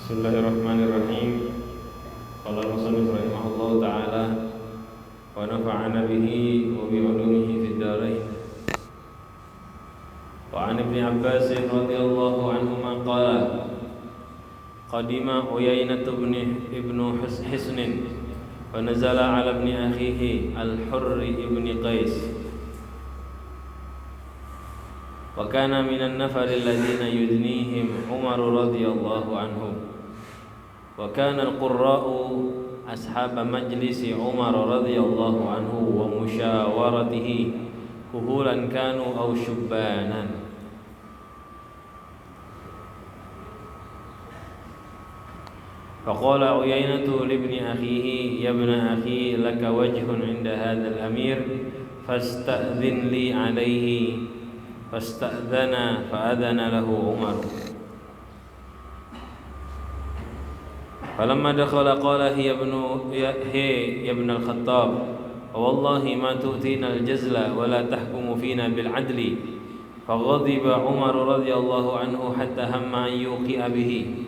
Bismillahirrahmanirrahim. Qala al-musannif rahimahullahu ta'ala wa nafa'ana bihi wa bi ulumihi fid dharain. Wa 'an Ibnu Abbas radhiyallahu anhuma qala qadima Uyainah ibn Hisn wa nazala 'ala ibni akhihi al-Hurr ibn Qais wa kana minan nafar alladhina yudnihim Umar radhiyallahu anhu wa kana al-qurra'u ashab majlisi Umar radhiyallahu anhu wa musyawaratihi kuhulan kanu aw syubbanan. Faqala Uyainatu libni akhihi ya ibna akhi laka wajhun 'inda hadzal amir fasta'dhin li 'alayhi fasta'dhana fa'adhana lahu Umar. Falamma dakhala qala hiya ibn al-Khattab wallahi ma tu'tina al-jazla wa la tahkumu fina bil 'adli. Faghadiba Umar radhiyallahu anhu hatta hamma an yuqi'a bihi.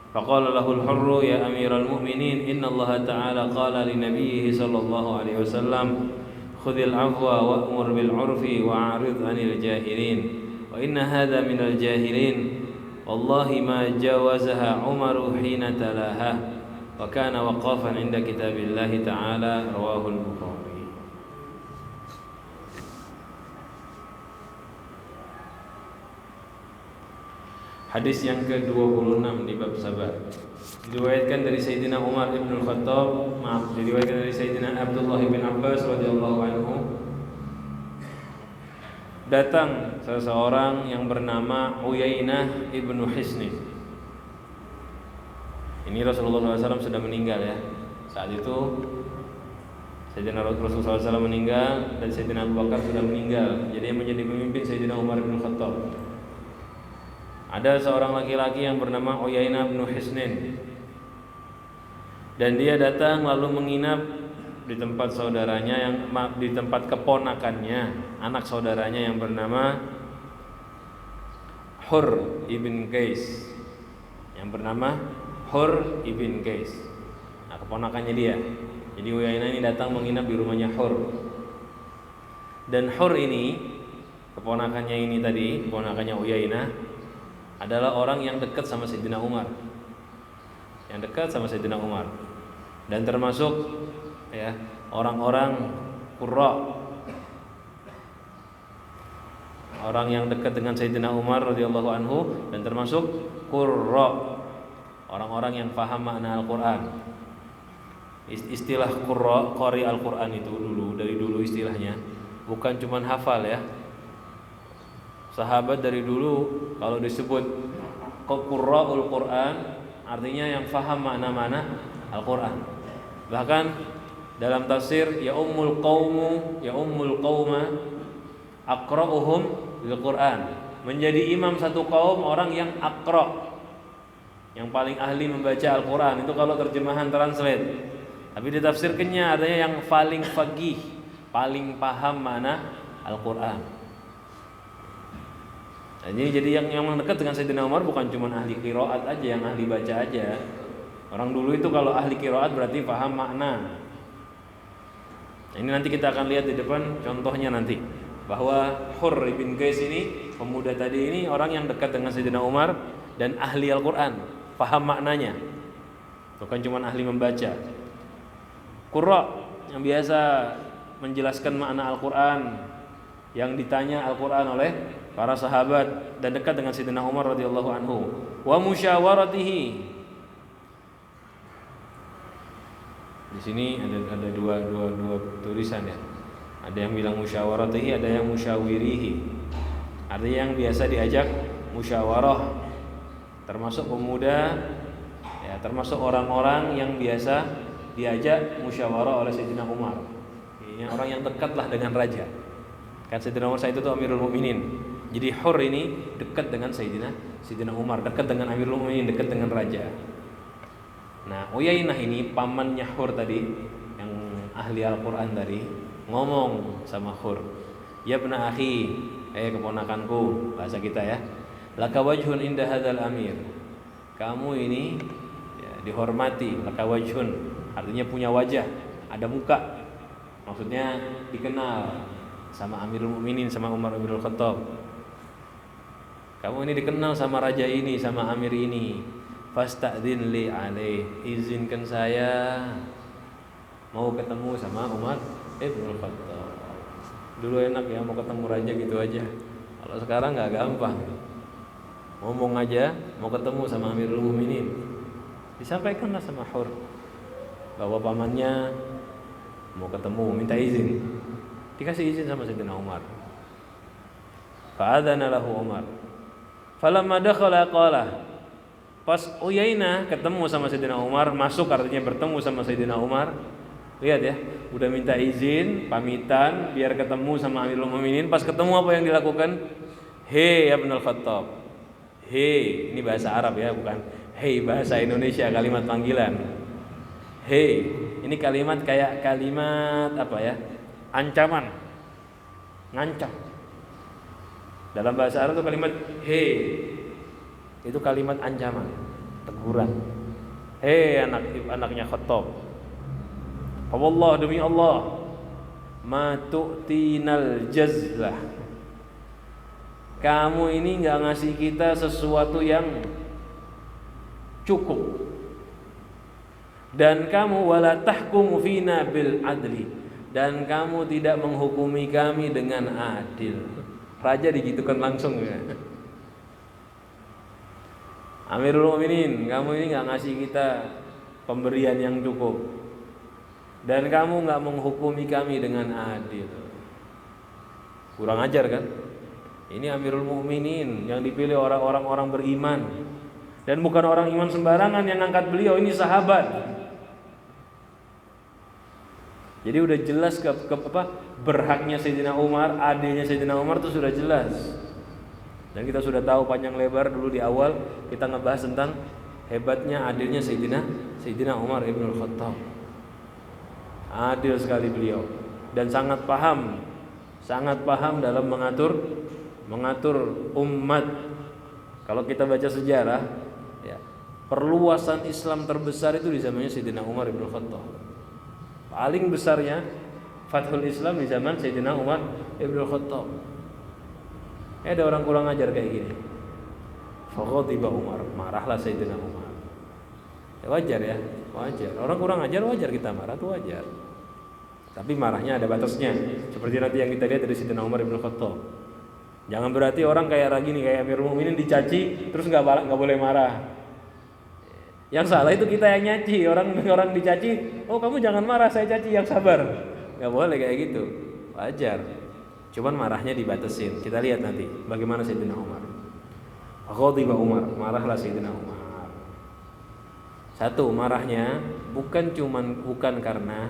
Faqala lahu al-Hurr ya amiral mu'minin inna Allah ta'ala qala li nabiyhi sallallahu alaihi wasallam khudhil 'afwa wa'mur bil 'urfi wa'rid 'anil jahilin wa inna hadha minal jahilin. Wallahi ma jawazaha Umar hina talaha wa kana waqafan 'inda kitabillahi ta'ala rawahu al-Bukhari. Hadis yang ke-26 di bab sabar. Diriwayatkan dari Sayyidina Umar bin Khattab, diriwayatkan dari Sayyidina Abdullah bin Abbas radhiyallahu anhu. Datang seseorang yang bernama Uyainah ibn Hisn. Ini Rasulullah SAW sudah meninggal ya. Saat itu Sayyidina Rasulullah SAW meninggal dan Sayyidina Abu Bakar sudah meninggal. Jadi yang menjadi pemimpin Sayyidina Umar bin Khattab. Ada seorang laki-laki yang bernama Uyainah bin Hisn. Dan dia datang lalu menginap di tempat saudaranya di tempat keponakannya, anak saudaranya yang bernama Hurr ibn Qais. Yang bernama Hurr ibn Qais. Nah, keponakannya dia. Jadi Uyainah ini datang menginap di rumahnya Hurr. Dan Hurr ini, keponakannya ini tadi, keponakannya Uyainah adalah orang yang dekat sama Sayyidina Umar. Yang dekat sama Sayyidina Umar. Dan termasuk ya orang-orang qurra, orang yang dekat dengan Sayyidina Umar radhiyallahu anhu, dan termasuk qurra, orang-orang yang paham makna Al-Qur'an. Istilah qurra, qari Al-Qur'an itu dari dulu istilahnya bukan cuma hafal ya. Sahabat dari dulu kalau disebut qurra'ul Qur'an artinya yang paham makna-makna Al-Qur'an. Bahkan dalam tafsir ya ummul qauma aqra'uhum bil Qur'an. Menjadi imam satu kaum orang yang aqra', yang paling ahli membaca Al-Qur'an. Itu kalau terjemahan translate. Tapi ditafsirkannya adanya yang paling faqih, paling paham makna Al-Qur'an. Nah, jadi yang dekat dengan Sayyidina Umar bukan cuma ahli qiraat aja, yang ahli baca aja. Orang dulu itu kalau ahli qiraat berarti paham makna. Nah, ini nanti kita akan lihat di depan contohnya nanti bahwa Hurr bin Qais ini, pemuda tadi ini orang yang dekat dengan Sayyidina Umar dan ahli Al-Qur'an, paham maknanya. Bukan cuma ahli membaca. Qurra yang biasa menjelaskan makna Al-Qur'an, yang ditanya Al-Qur'an oleh para sahabat dan dekat dengan Sayyidina Umar radhiyallahu anhu. Wa musyawaratihi. Di sini ada dua tulisan ya. Ada yang bilang musyawaratihi, ada yang musyawirihi. Artinya yang biasa diajak musyawarah. Termasuk pemuda ya, termasuk orang-orang yang biasa diajak musyawarah oleh Sayyidina Umar. Ini orang yang dekatlah dengan raja. Kan Sayyidina Umar saat itu Amirul Mukminin. Jadi Hurr ini dekat dengan Sayyidina Umar, dekat dengan Amirul Mukminin, dekat dengan raja. Nah, Uyainah ini pamannya Hurr tadi, yang ahli Al-Qur'an tadi, ngomong sama Hurr, "Ya ibna akhi, keponakanku," bahasa kita ya. "Laka wajhun inda hadzal amir." kamu ini ya, dihormati, laka wajhun, artinya punya wajah, ada muka. Maksudnya dikenal sama Amirul Mukminin, sama Umar bin Khattab. Kamu ini dikenal sama raja ini, sama amir ini. Fasta'dzin li alaih, izinkan saya mau ketemu sama Umar bin Khattab. Dulu enak ya, mau ketemu raja gitu aja. Kalau sekarang nggak gampang. Ngomong aja mau ketemu sama Amirul Mukminin, disampaikanlah sama Hur bahwa pamannya mau ketemu, minta izin. Dikasih izin sama Sayyidina Umar. Fa'adzana lahu Umar. Falamma dakhala qala. Pas Uyainah ketemu sama Sayyidina Umar, masuk artinya bertemu sama Sayyidina Umar. Lihat ya, udah minta izin, pamitan biar ketemu sama Amirul Mukminin. Pas ketemu apa yang dilakukan? Hei ya Ibnul Khattab. Hei, ini bahasa Arab ya, bukan hei bahasa Indonesia, kalimat panggilan. Hei, ini kalimat kayak kalimat apa ya? Ancaman, ngancam. Dalam bahasa Arab itu kalimat hei, itu kalimat ancaman, teguran. Hei anaknya Khattab. Wallah, demi Allah, ma tu'tinal jazlah. Kamu ini nggak ngasih kita sesuatu yang cukup. Dan kamu wala tahkumu fina bil adli. Dan kamu tidak menghukumi kami dengan adil. Raja digitukan langsung ya. Amirul Mukminin, kamu ini nggak ngasih kita pemberian yang cukup. Dan kamu nggak menghukumi kami dengan adil. Kurang ajar kan? Ini Amirul Mukminin yang dipilih orang-orang beriman, dan bukan orang iman sembarangan yang angkat beliau, ini sahabat. Jadi udah jelas berhaknya Sayyidina Umar, adilnya Sayyidina Umar itu sudah jelas. Dan kita sudah tahu panjang lebar dulu di awal kita ngebahas tentang hebatnya adilnya Sayyidina Umar ibn Khattab. Adil sekali beliau dan sangat paham dalam mengatur umat. Kalau kita baca sejarah ya, perluasan Islam terbesar itu di zamannya Sayyidina Umar ibn Khattab. Paling besarnya Fathul Islam di zaman Sayyidina Umar ibn Khattab. Ada orang kurang ajar kayak gini. Faghadiba Umar, marahlah Sayyidina Umar. Ya wajar ya, wajar. Orang kurang ajar wajar kita marah, itu wajar. Tapi marahnya ada batasnya. Seperti nanti yang kita lihat dari Sayyidina Umar ibn Khattab. Jangan berarti orang kayak gini, kayak Amirul Mukminin dicaci terus nggak boleh marah. Yang salah itu kita yang nyaci. Orang dicaci, oh kamu jangan marah, saya caci, yang sabar. Nggak boleh kayak gitu. Wajar. Cuman marahnya dibatasin. Kita lihat nanti bagaimana Sayyidina Umar. Ghadiba Umar, marahlah Sayyidina Umar. Satu, marahnya bukan karena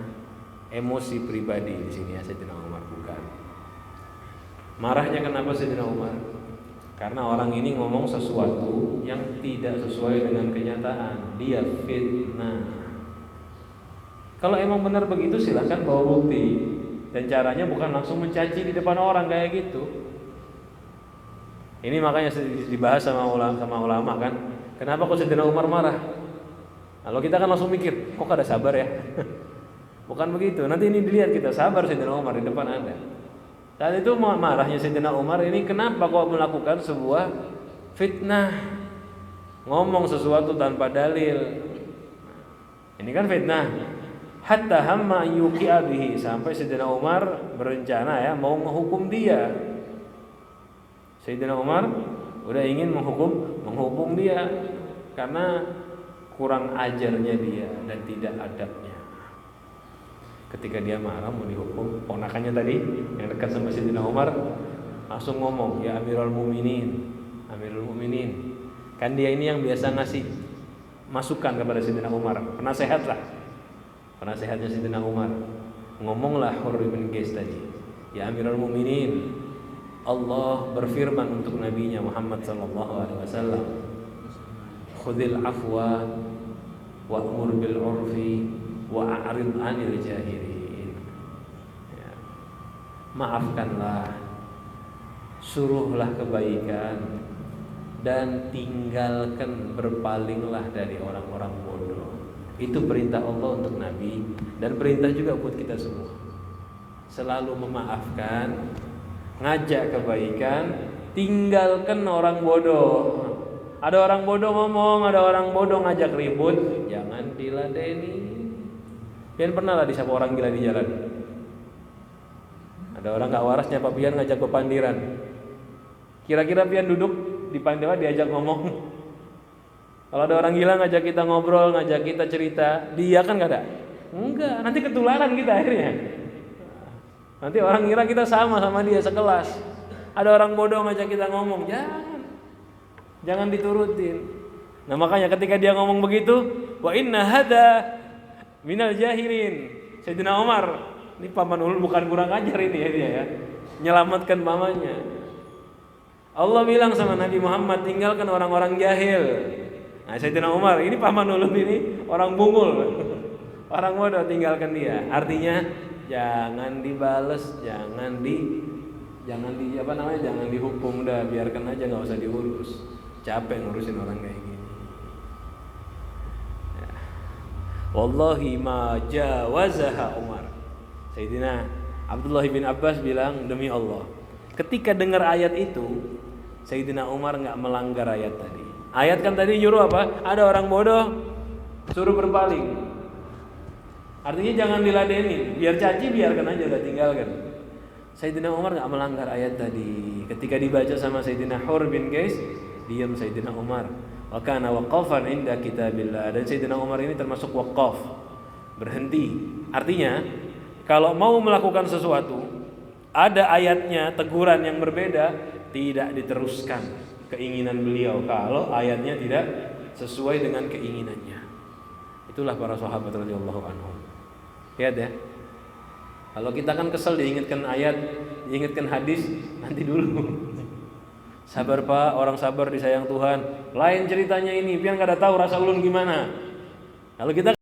emosi pribadi di sini ya Sayyidina Umar, bukan. Marahnya kenapa Sayyidina Umar? Karena orang ini ngomong sesuatu yang tidak sesuai dengan kenyataan. Dia fitnah. Kalau emang benar begitu silahkan bawa bukti. Dan caranya bukan langsung mencaci di depan orang kayak gitu. Ini makanya dibahas sama ulama kan. Kenapa kok Sayyidina Umar marah? Kalau kita kan langsung mikir, kok ada sabar ya? Bukan begitu. Nanti ini dilihat kita, sabar Sayyidina Umar di depan Anda. Saat itu marahnya Sayyidina Umar ini kenapa kok melakukan sebuah fitnah, ngomong sesuatu tanpa dalil. Ini kan fitnah. Hatta hamma yuqi'a bihi, sampai Sayyidina Umar berencana ya mau menghukum dia. Sayyidina Umar udah ingin menghukum dia karena kurang ajarnya dia dan tidak adabnya. Ketika dia marah mau dihukum, ponakannya tadi yang dekat sama Sayyidina Umar langsung ngomong, ya Amirul Mukminin. Kan dia ini yang biasa ngasih masukan kepada Sayyidina Umar, penasehatnya Sayyidina Umar. Ngomonglah Hurr bin Qais tadi, ya Amirul Mukminin, Allah berfirman untuk nabinya Muhammad sallallahu alaihi wasallam, khudhil afwa wa'mur bil 'urfi wa'rid 'anil jahilin. Ya. Maafkanlah, suruhlah kebaikan dan tinggalkan, berpalinglah dari orang-orang bodoh. Itu perintah Allah untuk Nabi dan perintah juga buat kita semua. Selalu memaafkan, ngajak kebaikan, tinggalkan orang bodoh. Ada orang bodoh ngomong, ada orang bodoh ngajak ribut, jangan diladeni. Pian pernah lah disapa orang gila di jalan. Ada orang gak waras nyapa pian ngajak ke pandiran. Kira-kira pian duduk di pandiran diajak ngomong. Kalau ada orang gila ngajak kita ngobrol, ngajak kita cerita, dia kan gak ada? Enggak, nanti ketularan kita akhirnya. Nanti orang kira kita sama dia sekelas. Ada orang bodoh ngajak kita ngomong, jangan diturutin. Nah makanya ketika dia ngomong begitu, wa inna hada minal jahilin. Sayyidina Umar, ini paman ulun bukan kurang ajar ini ya dia ya, menyelamatkan mamanya. Allah bilang sama Nabi Muhammad, tinggalkan orang-orang jahil. Nah Sayyidina Umar, ini paman ulun ini orang bungul, orang bodoh, tinggalkan dia. Artinya jangan dibales, jangan dihukum, dah biarkan aja, nggak usah diurus. Capek ngurusin orang kayak gini. Ya. Wallahi ma jawazaha Umar. Sayyidina Abdullah bin Abbas bilang, demi Allah, ketika dengar ayat itu, Sayyidina Umar nggak melanggar ayat tadi. Ayat kan tadi nyuruh apa? Ada orang bodoh, suruh berpaling. Artinya jangan diladeni, biar caci biarkan aja, udah tinggalkan. Sayyidina Umar nggak melanggar ayat tadi. Ketika dibaca sama Sayyidina Hur bin Qais, diam Sayyidina Umar. Wa kana waqafan inda kitabillah. Dan Sayyidina Umar ini termasuk waqaf, berhenti. Artinya kalau mau melakukan sesuatu, ada ayatnya teguran yang berbeda, tidak diteruskan keinginan beliau kalau ayatnya tidak sesuai dengan keinginannya. Itulah para sahabat radhiyallahu anhum. Lihat ya. Kalau kita kan kesel diingatkan ayat, diingatkan hadis, nanti dulu. Sabar Pak, orang sabar disayang Tuhan. Lain ceritanya ini, pian kada tahu rasa ulun gimana. Kalau kita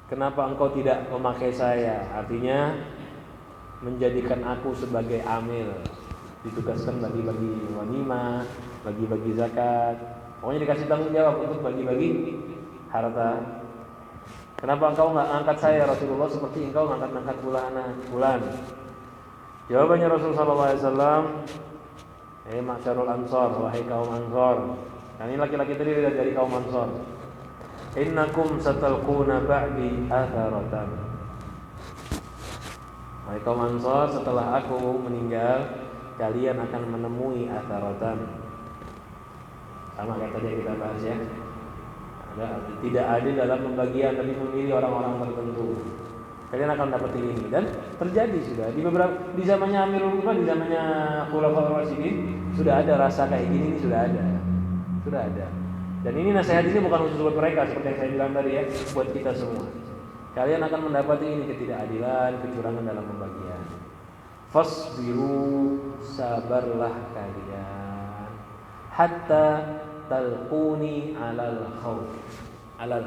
kenapa engkau tidak memakai saya? Artinya menjadikan aku sebagai amil, ditugaskan bagi-bagi ghanimah, bagi-bagi zakat. Pokoknya dikasih tanggung jawab untuk bagi-bagi harta. Kenapa engkau nggak angkat saya Rasulullah seperti engkau ngangkat fulan? Jawabannya Rasulullah SAW, ma'syarul ansor, wahai kaum ansor. Nah, ini laki-laki tadi dari kaum ansor. Innakum satalquna ba'di atharatan. Wahai kaum ansor, setelah aku meninggal, kalian akan menemui atharatan. Sama kayak tadi yang kita bahas ya. Tidak adil dalam pembagian, tapi memilih orang-orang tertentu. Kalian akan dapat ini, dan terjadi sudah di zamannya Amirul Mukminin, di zamannya Khulafaur Rasyidin sudah ada rasa kayak gini, sudah ada. Dan ini nasihat ini bukan khusus buat mereka seperti yang saya bilang tadi ya, buat kita semua. Kalian akan mendapati ini ketidakadilan, kecurangan dalam pembagian. Fasbiru, sabarlah kalian, hatta talquni alal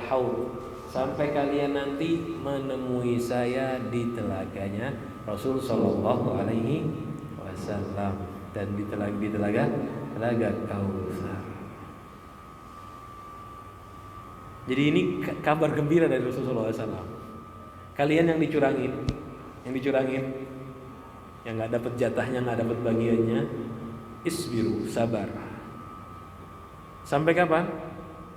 haud, sampai kalian nanti menemui saya di telaganya Rasul sallallahu alaihi wasallam, dan di telaga Kautsar. Jadi ini kabar gembira dari Rasulullah SAW. Kalian yang dicurangin, yang nggak dapat jatahnya, nggak dapat bagiannya, isbiru, sabar. Sampai kapan?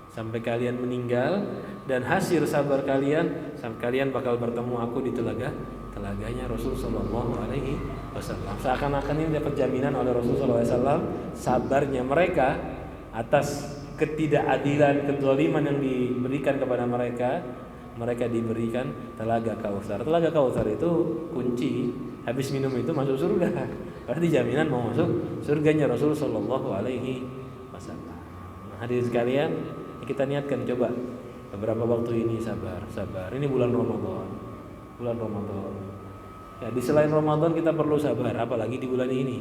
Sampai kalian meninggal, dan hasil sabar kalian, sampai kalian bakal bertemu aku di telaganya Rasul sallallahu alaihi wasallam. Seakan-akan ini dapat jaminan oleh Rasul sallallahu alaihi wasallam sabarnya mereka atas ketidakadilan, kezaliman yang diberikan kepada mereka diberikan telaga Kautsar. Telaga Kautsar itu kunci, habis minum itu masuk surga. Berarti jaminan mau masuk surganya Rasul sallallahu alaihi wasallam. Hadirin sekalian, kita niatkan coba beberapa waktu ini sabar. Ini bulan Ramadan. Ya, di selain Ramadan kita perlu sabar, apalagi di bulan ini.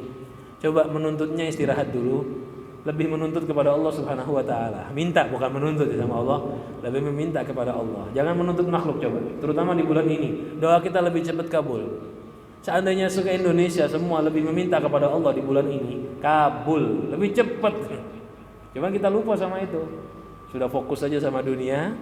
Coba menuntutnya istirahat dulu, lebih menuntut kepada Allah Subhanahu wa taala. Minta, bukan menuntut sama Allah, lebih meminta kepada Allah. Jangan menuntut makhluk coba, terutama di bulan ini. Doa kita lebih cepat kabul. Seandainya se-Indonesia semua lebih meminta kepada Allah di bulan ini, kabul lebih cepat. Cuma kita lupa sama itu. Sudah fokus saja sama dunia.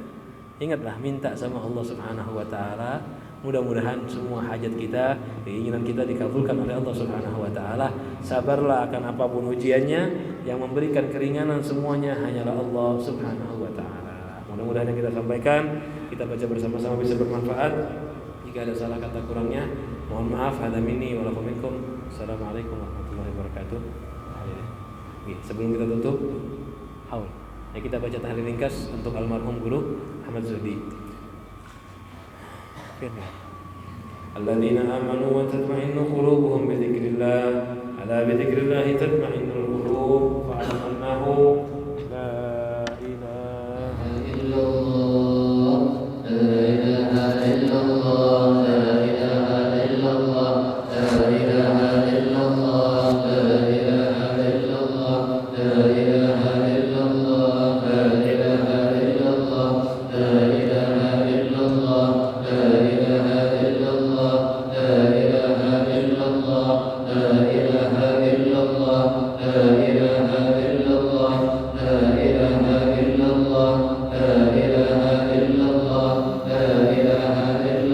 Ingatlah, minta sama Allah Subhanahu wa taala. Mudah-mudahan semua hajat kita, keinginan kita dikabulkan oleh Allah Subhanahu wa taala. Sabarlah akan apapun ujiannya, yang memberikan keringanan semuanya hanyalah Allah Subhanahu wa taala. Mudah-mudahan yang kita sampaikan, kita baca bersama-sama bisa bermanfaat. Jika ada salah kata kurangnya, mohon maaf. Hadza minni wa lakum minkum. Assalamualaikum warahmatullahi wabarakatuh. Sebelum kita tutup, kita baca tahlil ringkas untuk almarhum guru Ahmad Zuhdi. Alladzina amanu wa tatma'innu qulubuhum bi dzikrillah, ala bi dzikrillah tatma'innul qulub, fa'lam annahu